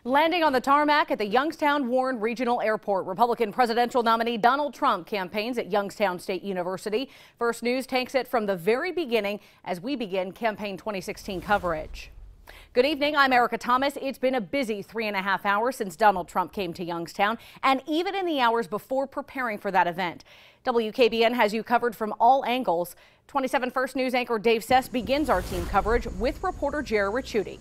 Landing on the tarmac at the Youngstown-Warren Regional Airport, Republican presidential nominee Donald Trump campaigns at Youngstown State University. First News takes it from the very beginning as we begin campaign 2016 coverage. Good evening, I'm Erica Thomas. It's been a busy 3.5 hours since Donald Trump came to Youngstown, and even in the hours before preparing for that event. WKBN has you covered from all angles. 27 First News anchor Dave Sess begins our team coverage with reporter Jerry Ricciuti.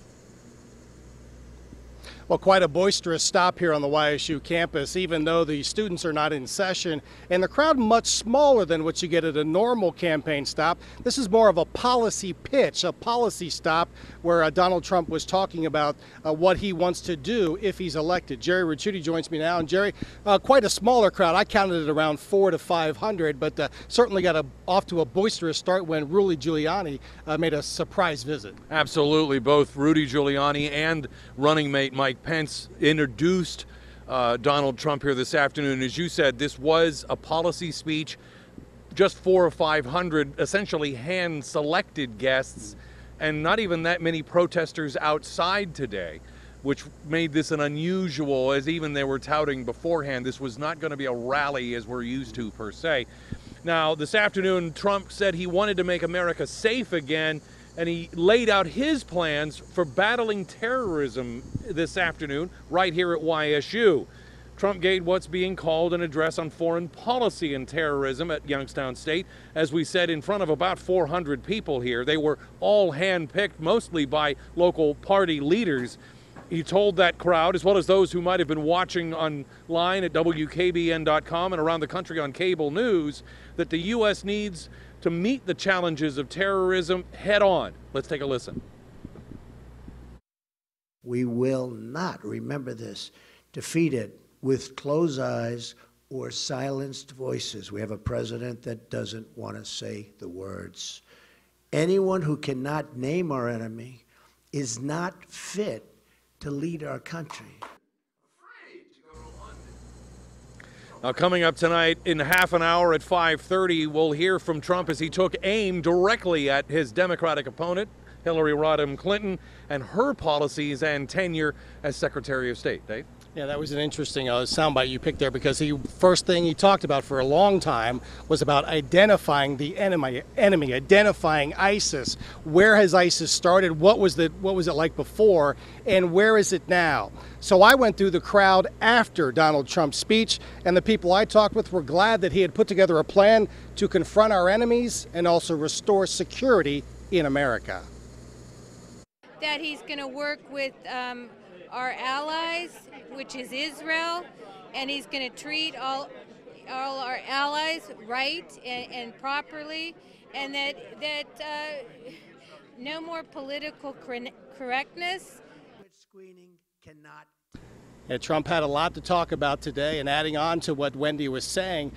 Well, quite a boisterous stop here on the YSU campus, even though the students are not in session, and the crowd much smaller than what you get at a normal campaign stop. This is more of a policy pitch, a policy stop where Donald Trump was talking about what he wants to do if he's elected. Jerry Ricciuti joins me now, and Jerry, quite a smaller crowd. I counted it around 400 to 500, but certainly got off to a boisterous start when Rudy Giuliani made a surprise visit. Absolutely, both Rudy Giuliani and running mate Mike Pence introduced Donald Trump here this afternoon. As you said, this was a policy speech. Just 400 or 500 essentially hand-selected guests, and not even that many protesters outside today, which made this an unusual, as even they were touting beforehand, this was not going to be a rally as we're used to per se. Now, this afternoon, Trump said he wanted to make America safe again, and he laid out his plans for battling terrorism this afternoon right here at YSU. Trump gave what's being called an address on foreign policy and terrorism at Youngstown State, as we said, in front of about 400 people here. They were all handpicked, mostly by local party leaders. He told that crowd, as well as those who might have been watching online at WKBN.com and around the country on cable news, that the U.S. needs to meet the challenges of terrorism head on. Let's take a listen. We will not, remember this, defeat it with closed eyes or silenced voices. We have a president that doesn't want to say the words. Anyone who cannot name our enemy is not fit to lead our country. Now, coming up tonight in half an hour at 5:30, we'll hear from Trump as he took aim directly at his Democratic opponent, Hillary Rodham Clinton, and her policies and tenure as Secretary of State. Dave? Yeah, that was an interesting soundbite you picked there, because the first thing he talked about for a long time was about identifying the enemy, identifying ISIS. Where has ISIS started? What was it like before? And where is it now? So I went through the crowd after Donald Trump's speech, and the people I talked with were glad that he had put together a plan to confront our enemies and also restore security in America. That he's going to work with our allies, which is Israel, and he's going to treat all our allies right and properly, and that no more political correctness. Screening cannot. And Trump had a lot to talk about today, and adding on to what Wendy was saying,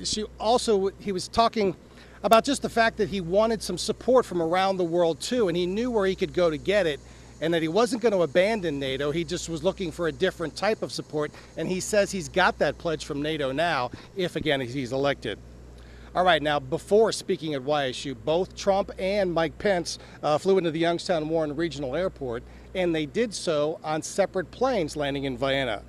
he was talking about just the fact that he wanted some support from around the world too, and he knew where he could go to get it, and that he wasn't going to abandon NATO. He just was looking for a different type of support, and he says he's got that pledge from NATO now, if again he's elected. All right, now before speaking at YSU, both Trump and Mike Pence flew into the Youngstown-Warren Regional Airport, and they did so on separate planes landing in Vienna.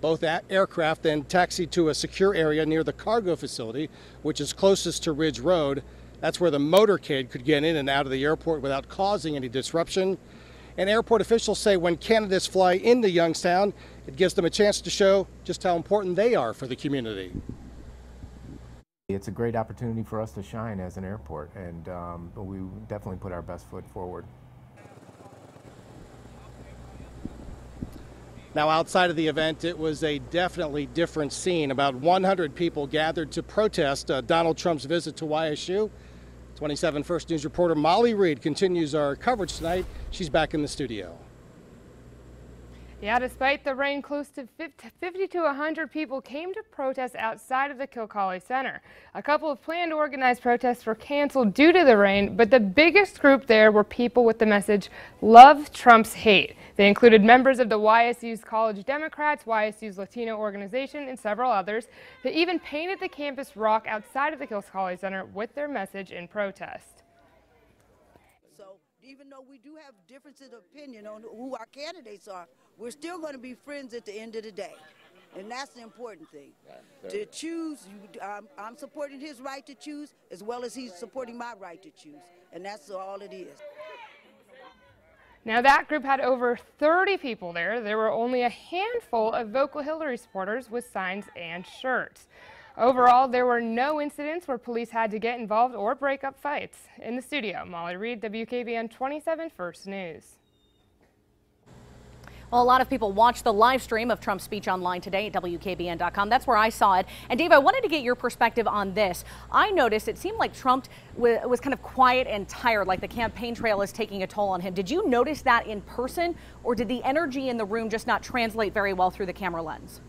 Both aircraft then taxied to a secure area near the cargo facility, which is closest to Ridge Road. That's where the motorcade could get in and out of the airport without causing any disruption. And airport officials say when candidates fly into Youngstown, it gives them a chance to show just how important they are for the community. It's a great opportunity for us to shine as an airport, and we definitely put our best foot forward. Now, outside of the event, it was a definitely different scene. About 100 people gathered to protest Donald Trump's visit to YSU. 27 First News reporter Molly Reed continues our coverage tonight. She's back in the studio. Yeah, despite the rain, close to 50 to 100 people came to protest outside of the Kilcawley Center. A couple of planned organized protests were canceled due to the rain, but the biggest group there were people with the message, "Love Trump's hate." They included members of the YSU's College Democrats, YSU's Latino organization, and several others. They even painted the campus rock outside of the Kilcawley Center with their message in protest. So even though we do have differences of opinion on who our candidates are, we're still going to be friends at the end of the day. And that's the important thing. To choose, I'm supporting his right to choose as well as he's supporting my right to choose. And that's all it is. Now that group had over 30 people there. There were only a handful of vocal Hillary supporters with signs and shirts. Overall, there were no incidents where police had to get involved or break up fights. In the studio, Molly Reed, WKBN 27 First News. Well, a lot of people watched the live stream of Trump's speech online today at WKBN.com. That's where I saw it. And Dave, I wanted to get your perspective on this. I noticed it seemed like Trump was kind of quiet and tired, like the campaign trail is taking a toll on him. Did you notice that in person, or did the energy in the room just not translate very well through the camera lens?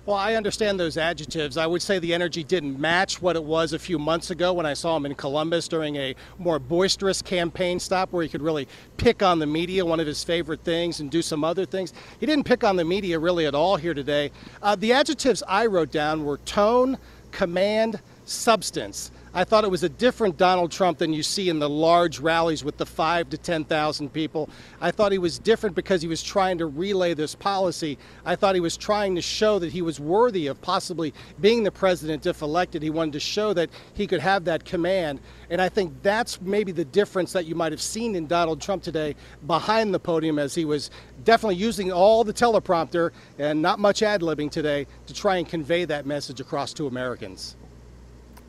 Well, I understand those adjectives. I would say the energy didn't match what it was a few months ago when I saw him in Columbus during a more boisterous campaign stop where he could really pick on the media, one of his favorite things, and do some other things. He didn't pick on the media really at all here today. The adjectives I wrote down were tone, command, substance. I thought it was a different Donald Trump than you see in the large rallies with the 5,000 to 10,000 people. I thought he was different because he was trying to relay this policy. I thought he was trying to show that he was worthy of possibly being the president if elected. He wanted to show that he could have that command. And I think that's maybe the difference that you might have seen in Donald Trump today behind the podium, as he was definitely using all the teleprompter and not much ad-libbing today to try and convey that message across to Americans.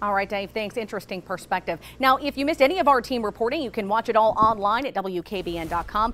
All right, Dave, thanks. Interesting perspective. Now, if you missed any of our team reporting, you can watch it all online at WKBN.com.